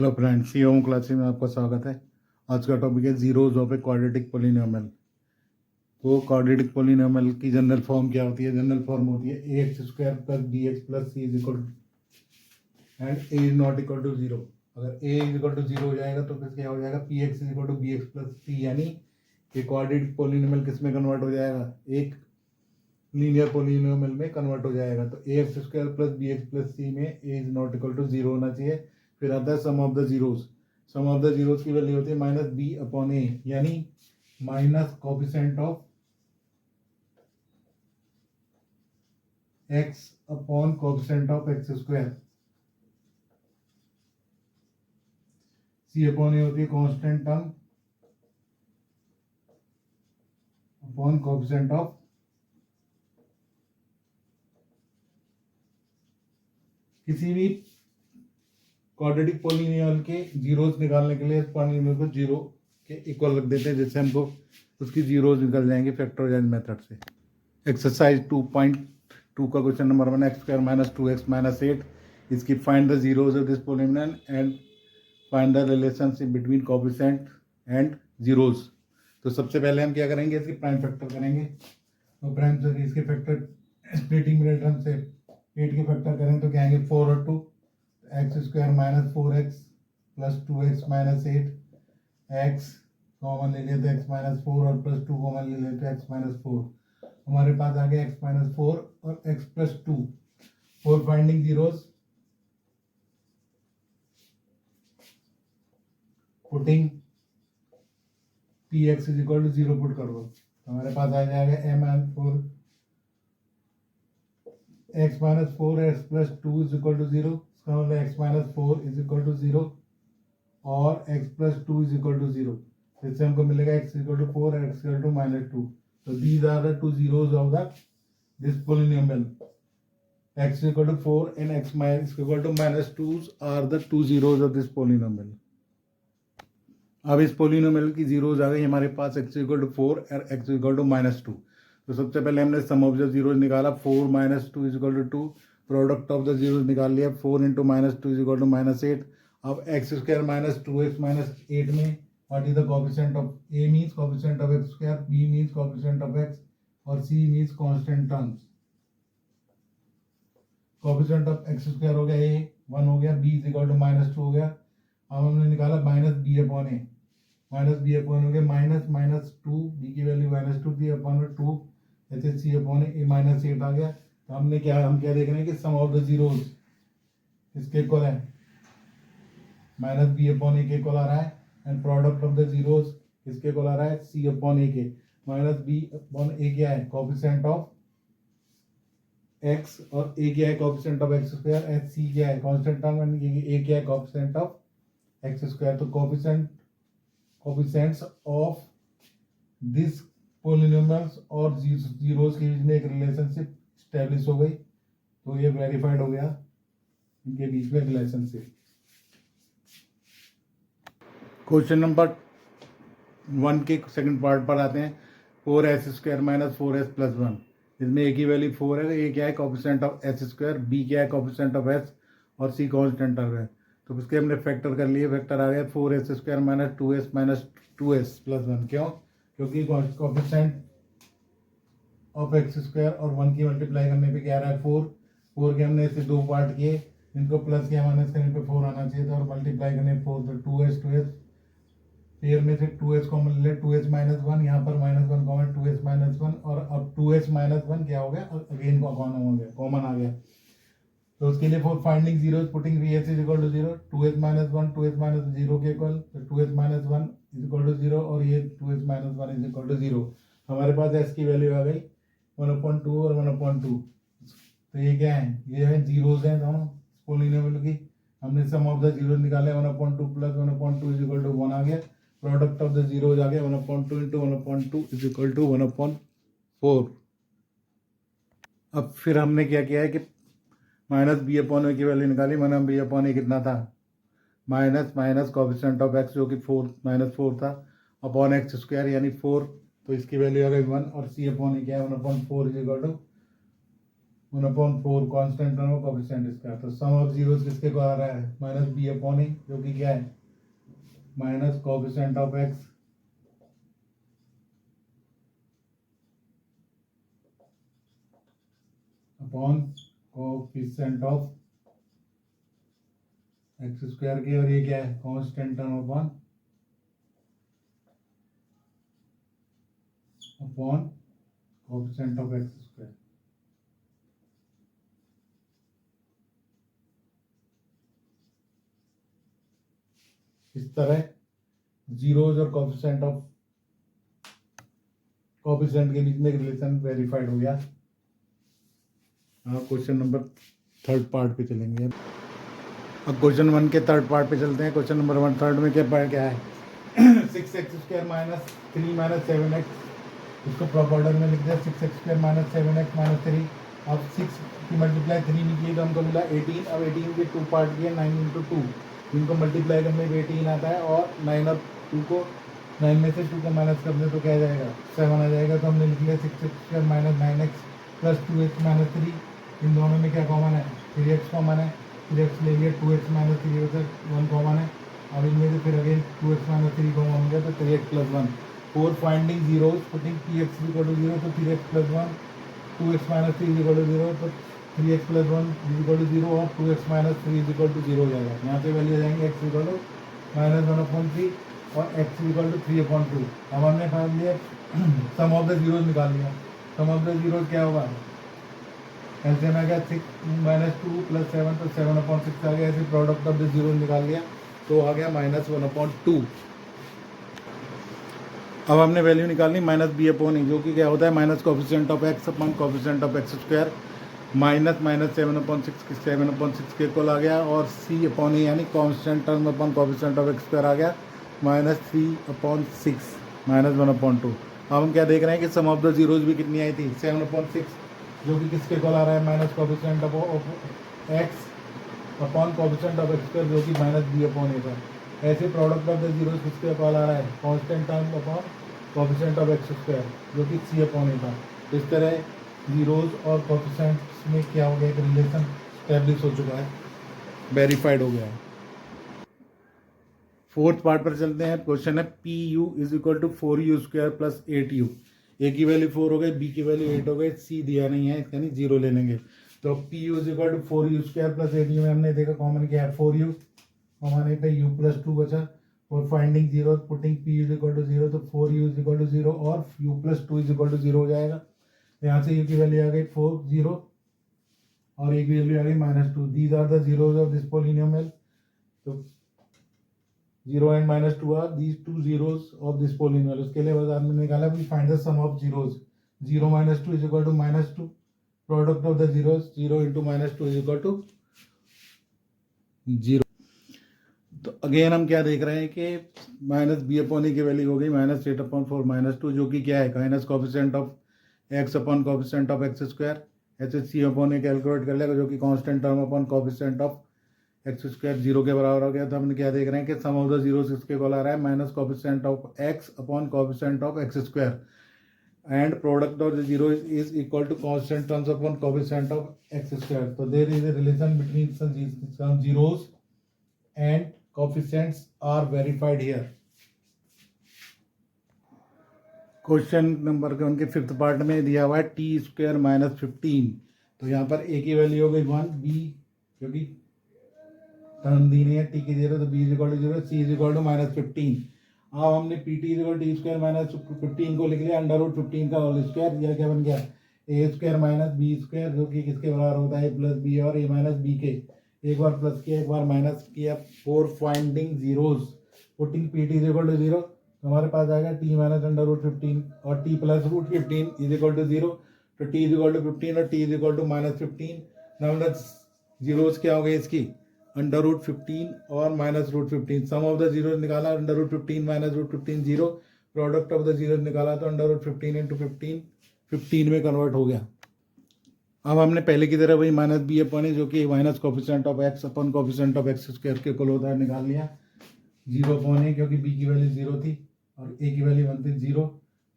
Hello friends, C home classes में आपका स्वागत है। आज का टॉपिक है zeros of a quadratic polynomial. तो क्वाड्रेटिक पोलिनोमियल की जनरल फॉर्म क्या होती है? जनरल फॉर्म होती है a x square plus b x plus c is equal and a is not equal to zero. अगर a is equal to zero हो जाएगा तो फिर क्या हो जाएगा? P x is equal to b x plus सी, यानी ये क्वाड्रेटिक पोलिनोमियल किस में कन्वर्ट हो जाएगा? एक लीनियर पोलिनोमियल में कन्वर्ट हो जाएगा। तो a x square plus b x plus c में a is not equal to zero होना चाहिए। फिर आता है sum of the zeros. Sum of the zeros की वैल्यू होती है माइनस बी अपॉन ए, यानी minus coefficient of x upon coefficient of x square. C upon a होती है constant term upon coefficient of किसी भी क्वाड्रेटिक पोलिनोमियल के zeros निकालने के लिए इस पोलिनोमियल को जीरो के इक्वल रख देते हैं, जिससे हमको उसकी जीरोस निकल जाएंगे फैक्टराइज मेथड से। एक्सरसाइज 2.2 का question number 1, x square minus 2x minus 8 इसकी find the zeros of this polynomial and find the relationship between coefficient and zeros. तो सबसे पहले हम क्या करेंगे? इसकी प्राइम फैक्टर करेंगे। तो प्राइम से इसके फैक्टर स्प्लिटिंग रिलेशन से 8 के फैक्टर करें तो क्या आएंगे? 4 और 2, x square minus 4x plus 2x minus 8, x common ले लेते एक्स माइनस 4 और प्लस 2 कॉमन ले लेते एक्स माइनस 4। हमारे पास आ गया एक्स माइनस 4 और x plus 2। For finding zeros putting p x is equal to zero put कर दो, हमारे पास आ जाएगा एम एन 4 x minus 4 x plus 2 is equal to zero. इसका मतलब x minus 4 is equal to zero और x plus 2 is equal to zero. इससे हमको मिलेगा x equal to 4 x equal to minus 2। तो these are the two zeros of the this polynomial. X equal to 4 and x minus equal to minus 2 are the two zeros of this polynomial. अब इस polynomial की zeros आ गई हमारे पास, x equal to 4 और x equal to minus 2। तो सबसे पहले हमने सम ऑफ द जीरोज निकाला, 4 minus 2 is equal to 2। Product of the zeros निकाल लिया, 4 into minus 2 is equal to minus 8। अब x square minus 2x minus 8 में what is the coefficient of a means coefficient of x square, b means coefficient of x और c means constant terms. Coefficient of x square हो गया a 1 हो गया, b is equal to minus 2 हो गया। अब हमने निकाला minus b upon a, minus B upon हो गया माइनस माइनस 2, b की वैल्यू माइनस 2 थी अपॉन 2, ऐसे c अपॉन a माइनस 8 आ गया। तो हम क्या देख रहे हैं कि सम ऑफ द जीरोज इसके इक्वल है, माइनस बी अपॉन ए के इक्वल आ रहा है and product of the zeros इसके इक्वल आ रहा है सी अपॉन ए के। माइनस बी अपॉन ए क्या है? कोएफिशिएंट ऑफ एक्स और ए क्या है? Coefficient of x square and c क्या है? कांस्टेंट टर्म एंड ए क्या है? Coefficient of x square. तो कोएफिशिएंट्स ऑफ दिस पोलिनोमियल्स और जीरोस के बीच में एक रिलेशनशिप स्टैब्लिश हो गई। तो ये वेरीफाइड हो गया इनके बीच में रिलेशनशिप। क्वेश्चन नंबर 1 के सेकंड पार्ट पर आते हैं। 4s square minus 4s plus 1, इसमें ए की वैल्यू 4 है। ए क्या है? Coefficient of S square, B क्या है? कोएफिशिएंट ऑफ एस और सी कांस्टेंट टर्म है। तो इसके हमने फैक्टर कर लिए, फैक्टर आ गया 4s square minus 2s plus 1। क्यों? क्योंकि कोएफिशिएंट ऑफ एक्स स्क्वायर और 1 की मल्टीप्लाई करने पे क्या आ रहा है? 4 के हमने इसे 2 पार्ट किए, इनको प्लस किया, माइनस करने पे 4 आना चाहिए था और मल्टीप्लाई करने 4, तो 2s पेयर में से 2s कॉमन ले, 2s माइनस 1, यहाँ पर माइनस 1 कॉमन, 2s माइनस 1 और अब 2s माइनस 1 क्या हो गया? अगेन कॉमन आ गया। तो उसके लिए for finding zeros putting vs is equal to 0, 2s minus 1 2s minus 0 के इक्वल, तो 2s minus 1 is equal to 0 और ये 2s minus 1 is equal to 0। हमारे पास s की वैल्यू आ गई 1/2 और 1/2। तो ये क्या है? ये है जीरोस हैं दोनों पोलिनोमियल की। हमने सम ऑफ द जीरोस निकाले, 1/2 प्लस 1/2 इज इक्वल टू 1 आ गया। प्रोडक्ट ऑफ द जीरोज आ गया 1/2 इंटू 1/2 इज इक्वल टू 1/4। अब फिर हमने क्या किया है कि माइनस बी अपॉन ए की वैल्यू निकाली। माइनस बी अपॉन ए कितना था? Minus minus coefficient of x जो कि 4 माइनस 4 था अपॉन एक्स स्क्वायर यानी 4, तो इसकी वैल्यू आ गई 1 और सी अपॉन ए क्या है? 1/4 is equal to 1/4 constant term of coefficient इसका। तो सम ऑफ जीरोस किसके को आ रहा है, माइनस बी अपॉन ए, जो कि क्या है minus coefficient of x upon coefficient of x square के, और ये क्या है constant term upon coefficient of x square. इस तरह जीरोज और कोएफिशिएंट के बीच में रिलेशन वेरीफाइड हो गया। क्वेश्चन नंबर थर्ड पार्ट पे चलेंगे। अब क्वेश्चन 1 के थर्ड पार्ट पे चलते हैं। क्वेश्चन नंबर 1 थर्ड में क्या है 6x² माइनस 3 माइनस 7x, इसको प्रॉपर ऑर्डर में लिख दिया 6x² माइनस 7x माइनस 3। अब 6 की मल्टीप्लाई 3 नहीं किए तो हमको मिला 18। अब 18 के 2 पार्ट किए 9 × 2, इनको मल्टीप्लाई करने में 18 आता है, और 9 और 2 को 9 में से 2 को माइनस कर दे तो क्या आ जाएगा 7 आ जाएगा। तो हमने लिख लिया 6x² minus 9x plus 2x minus 3। इन दोनों में क्या कॉमन है 3x कॉमन है, 3x ले लिया 2x माइनस 3 1 कॉमन है। अब इनमें से फिर अगेन 2x माइनस 3 कॉमन हो गया तो 3x plus 1। 4 finding zeros putting px equal to 0, तो 3x plus 1, 2x minus 3 equal to 0, तो 3x प्लस 1 इक्वल टू 0 और 2x माइनस 3 इक्वल टू 0 हो जाएगा। यहाँ पे वैल्यू आ जाएंगे x इक्वल टू माइनस 1/3 और x इक्वल टू 3/2। अब हमने फाइंड लिया सम ऑफ द जीरोज निकाल लिया। सम ऑफ द जीरोज क्या होगा, एलसीएम आ गया 6 माइनस 2 प्लस 7 तो 7/6 आ गया। ऐसे प्रोडक्ट ऑफ द जीरो निकाल लिया तो आ गया -1/2। अब हमने वैल्यू निकालनी माइनस बी अपॉन ई, जो कि क्या होता है minus coefficient of x upon coefficient of x square, minus 7/6 के इक्वल आ गया, और सी अपॉन ई यानी constant term upon coefficient of x square आ गया -3/6 -1/2। अब हम क्या देख रहे हैं कि सम ऑफ द जीरोज भी कितनी आई थी 7/6, जो कि किसके इक्वल आ रहा है minus coefficient of x upon coefficient of x square, जो कि माइनस बी अपॉन ए था। ऐसे प्रोडक्ट ऑफ द जीरोज किसके इक्वल आ रहा है constant term upon coefficient of x square, जो कि सी अपॉन ए था। इस तरह जीरोज और कोएफिशिएंट्स में क्या हो गया एक रिलेशन स्टैब्लिश हो चुका है, वेरीफाइड हो गया है। फोर्थ पार्ट पर चलते हैं। क्वेश्चन है P U is equal to 4u² plus 8u। A की वैल्यू 4 हो गई, बी की वैल्यू 8 हो गई, सी दिया नहीं है यानी 0 ले लेंगे। तो P U is equal to 4u² plus 8u में हमने देखा कॉमन क्या है 4u कॉमन है, u प्लस 2 बचा। और finding zero putting P is equal to 0, तो 4u इज इक्वल टू 0 और u plus 2 is equal to 0 हो जाएगा। यहाँ से u की वैल्यू आ गई 4 0 और a की वैल्यू आ गई -2। These are the zeros of this polynomial. तो 0 and -2 are these 2 zeros of this polynomial। उसके लिए बस आपने निकाला भी find the sum of zeros. 0 - 2 is equal to -2, product of the zeros 0 × -2 is equal to 0। तो अगेन हम क्या देख रहे हैं कि माइनस बी अपॉन ई की वैल्यू हो गई -8/4 -2, जो कि क्या है minus coefficient of x upon coefficient of x square. ऐसे सी अपॉन ए कैलकुलेट कर लेगा, जो कि constant term upon coefficient of x square 0 के बराबर हो गया। तो हमने क्या देख रहे हैं कि सम ऑफ द जीरोस किसके इक्वल आ रहा है minus coefficient of x upon coefficient of x square, and product of the zero is equal to constant terms upon coefficient of x square. तो there is a relation between sum zeros and coefficients are verified here। Question number उनके fifth part में दिया हुआ है t² -15। तो यहाँ पर a की वैल्यू हो गई 1, b क्योंकि टर्म दी नहीं है t की 0, तो b is equal to 0, c is equal to -15। अब हमने pt is equal to t² -15 को लिख लिया √15 का होल स्क्वायर। यह क्या बन गया a² -b², जो कि किसके बराबर होता है a प्लस बी और a माइनस बी के। एक बार प्लस किया एक बार माइनस किया। 4 finding zeros putting p t is equal to 0, हमारे पास आएगा t माइनस √15 और t plus √15 is equal to 0, तो t इज इक्वल टू 15 और t is equal to -15। Number zeros क्या हो गए इसकी √15 और -√15। सम ऑफ द जीरोज निकाला √15 -√15 0, प्रोडक्ट ऑफ द जीरोज निकाला तो √15 × 15 में कन्वर्ट हो गया। अब हमने पहले की तरह वही माइनस बी अपॉन ए, जो कि minus coefficient of x upon coefficient of x square के इक्वल होता है, निकाल लिया। 0 अपॉन ए क्योंकि बी की वैल्यू 0 थी और ए की वैल्यू 1 थी 0।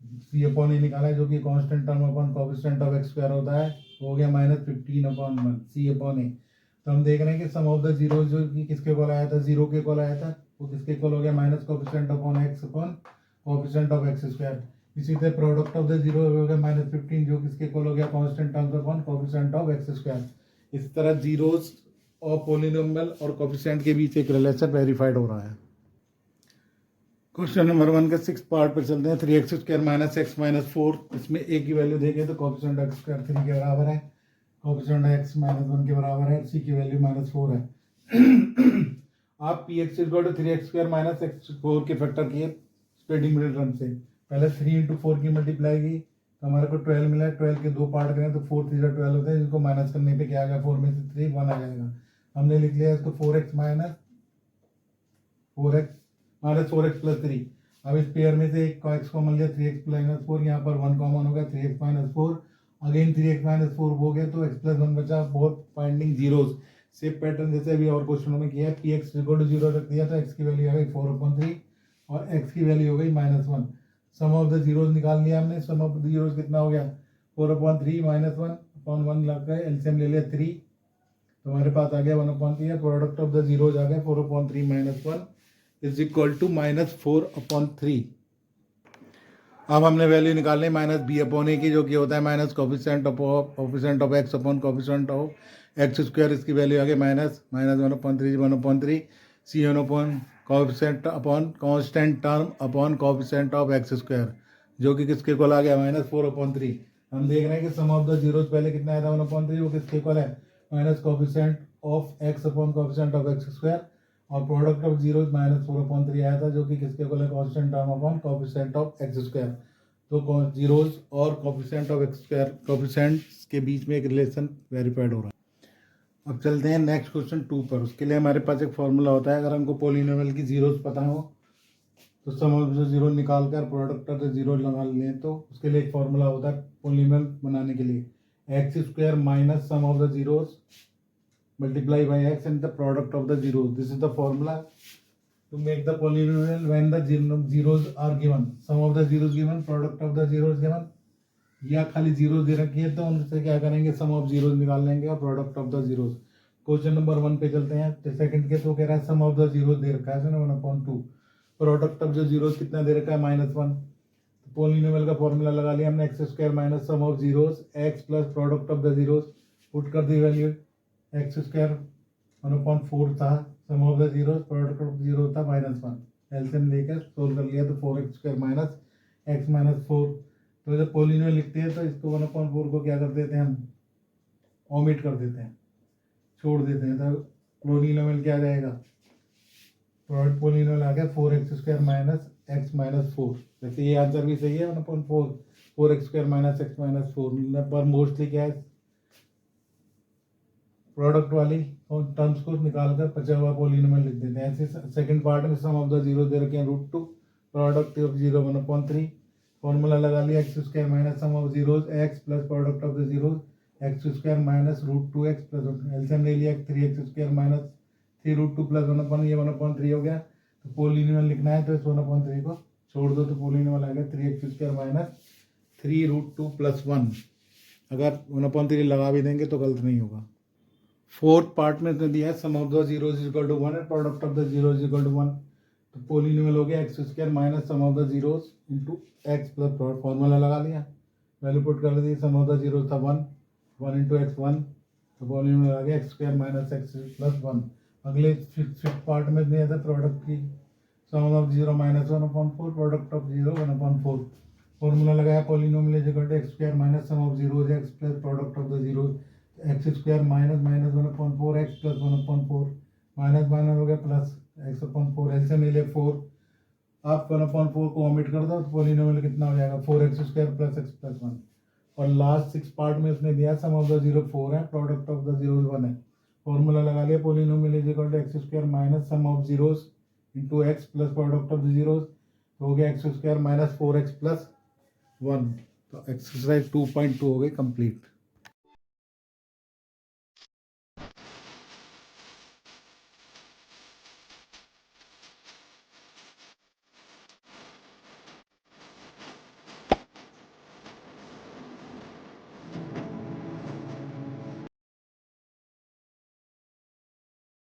सी अपॉन ए निकाला है, जो कि constant term upon coefficient of x square होता है हो गया -15/1 C/A। तो हम देख रहे हैं कि सम ऑफ द जीरो जो कि किसके इक्वल आया था, जीरो के इक्वल आया था, वो किसके इक्वल हो गया minus coefficient upon x upon coefficient of x square. इसी तरह प्रोडक्ट ऑफ द जीरो हो गया -15 जो किसके इक्वल हो गया constant terms upon coefficient of x square. इस तरह जीरोस और पॉलिनोमियल और कोफिशिएंट के बीच एक रिलेशन वेरीफाइड हो रहा है। क्वेश्चन नंबर 1 के 6 पार्ट पर चलते हैं। 3x square minus x minus 4, इसमें a की वैल्यू देखें तो कोफिशिएंट x स्क्वायर 3 के बराबर है, कोफिशिएंट x माइनस 1 के बराबर है, c की वैल्यू -4 है। आप px equal to 3x square minus x4 के फैक्टर किए स्प्रेडिंग मिडिल टर्म से। पहले 3 इंटू 4 की मल्टीप्लाई की तो हमारे को 12 मिला है। 12 के दो पार्ट करें तो 4 3 12 होते हैं, जिनको माइनस करने पे क्या आ गया, 4 में से 3 1 आ जाएगा। हमने लिख लिया इसको 4x माइनस 4x प्लस 3। अब इस पेयर में से एक x कॉमन लिया, 3x माइनस 4, यहाँ पर 1 कॉमन हो गया, 3x minus 4, again 3x minus 4 हो गया तो x प्लस 1 बचा। Both finding zeros, same pattern जैसे अभी और क्वेश्चनों में किया है। px इक्वल टू 0 रख दिया तो x की वैल्यू आ गई 4/3 और x की वैल्यू हो गई -1। सम ऑफ द जीरोस निकाल लिया हमने। सम ऑफ द जीरोस कितना हो गया, 4/3 -1/1 लग गए, एलसीएम ले लिया 3 तो हमारे पास आ गया 1/3। प्रोडक्ट ऑफ द जीरोस आ गया 4/3 -1 इज इक्वल टू -4/3। अब हमने वैल्यू निकालनी -b/a की, जो कि होता है minus coefficient of x upon coefficient of x square. इसकी वैल्यू आ गई -1/3 C1 upon coefficient upon constant term upon coefficient of x square, जो कि किसके इक्वल आ गया -4/3। हम देख रहे हैं कि सम ऑफ द जीरोस पहले कितना आया था 1/3, वो किसके इक्वल है minus coefficient of x upon coefficient of x square, और प्रोडक्ट ऑफ जीरो -4/3 आया था, जो कि किसके इक्वल है constant term upon coefficient of x square. तो जीरोस और coefficient of x square coefficients के बीच में एक रिलेशन वेरीफाइड हो रहा है। अब चलते हैं नेक्स्ट क्वेश्चन 2 पर। उसके लिए हमारे पास एक फॉर्मूला होता है। अगर हमको पॉलिनोमियल की जीरोस पता हो तो सम ऑफ द जीरो निकाल कर प्रोडक्ट ऑफ द जीरो लगा लें, तो उसके लिए एक फॉर्मूला होता है पॉलिनोमियल बनाने के लिए, x square minus sum of the zeros multiply by x and the product of the zeros. This is the formula to make the polynomial when the zeros are given. Sum of the zeros given, product of the zeros given, या खाली zeros दे रखी है तो उनसे क्या करेंगे, सम of zeros निकाल लेंगे और product of the zeros. Question number 1 पे चलते हैं। सेकंड के तो कह रहा है सम ऑफ द जीरोस दे रखा है 1/2, प्रोडक्ट ऑफ जो जीरोस कितना दे रखा है -1। पॉलिनोमियल का फॉर्मूला लगा लिया हमने, x square minus sum of zeros x plus product of the zeros, put कर दी वैल्यू। x स्क्वायर 1/4 था, sum of the zero, product of zero था -1, एलसीएम लेकर सोल्व कर लिया तो 4x square minus x minus 4। तो जब पॉलिनोमियल लिखते हैं तो इसको 1/4 को क्या कर देते हैं हम, ओमिट कर देते हैं, छोड़ देते हैं। तो पॉलिनोमियल क्या आ जाएगा, पॉलिनोमियल आ गया 4x square minus x minus 4। जैसे ये आंसर भी सही है 1/4, 4x square minus x minus 4, पर मोस्टली क्या है प्रोडक्ट वाली टर्म्स को निकालकर बचा हुआ पॉलिनोमियल लिख देते हैं। ऐसे सेकंड पार्ट में सम ऑफ द जीरो दे रखे हैं √2, प्रोडक्ट ऑफ जीरो 1/3, फॉर्मूला लगा लिया x square minus sum of zeros x plus product of the zeros x square minus √2x plus LCM ले लिया 3x स्क्वायर माइनस 3√2 प्लस 1/, ये 1/3 हो गया। तो पॉलिनोमियल लिखना है तो इस 1/3 को छोड़ दो तो पॉलिनोमियल आ गया 3x स्क्वायर माइनस 3√2 प्लस 1। अगर 1/3 लगा भी देंगे तो गलत नहीं होगा। फोर्थ पार्ट में तो दिया है sum of the zeros is equal to 1 and product of the zeros is equal to 1। तो पॉलिनोमियल हो गया x square minus sum of the zeros into x plus formula लगा लिया, वैल्यू पुट कर दी। सम ऑफ द जीरोस था 1 into x 1, तो polynomial आ गया x square minus x plus 1। अगले फिफ्थ पार्ट में दिया था प्रोडक्ट की, sum of zero minus 1/4, product of zero 1/4, formula लगाया polynomial is equal to x square minus sum of zeros x plus product of the zeros x square minus 1/4 x plus 1/4, minus minus हो गया plus x/4, LCM ले लिया 4। आप 1/4 को omit कर दो तो पॉलिनोमियल कितना हो जाएगा 4x square plus x plus 1। और लास्ट 6 पार्ट में उसने दिया सम ऑफ द जीरो 4 है, प्रोडक्ट ऑफ द जीरोस 1 है, फॉर्मूला लगा लिया polynomial is equal to x square minus sum of zeros into x plus product of the zeros, हो गया x square minus 4x plus 1। तो एक्सरसाइज 2.2 हो गई complete.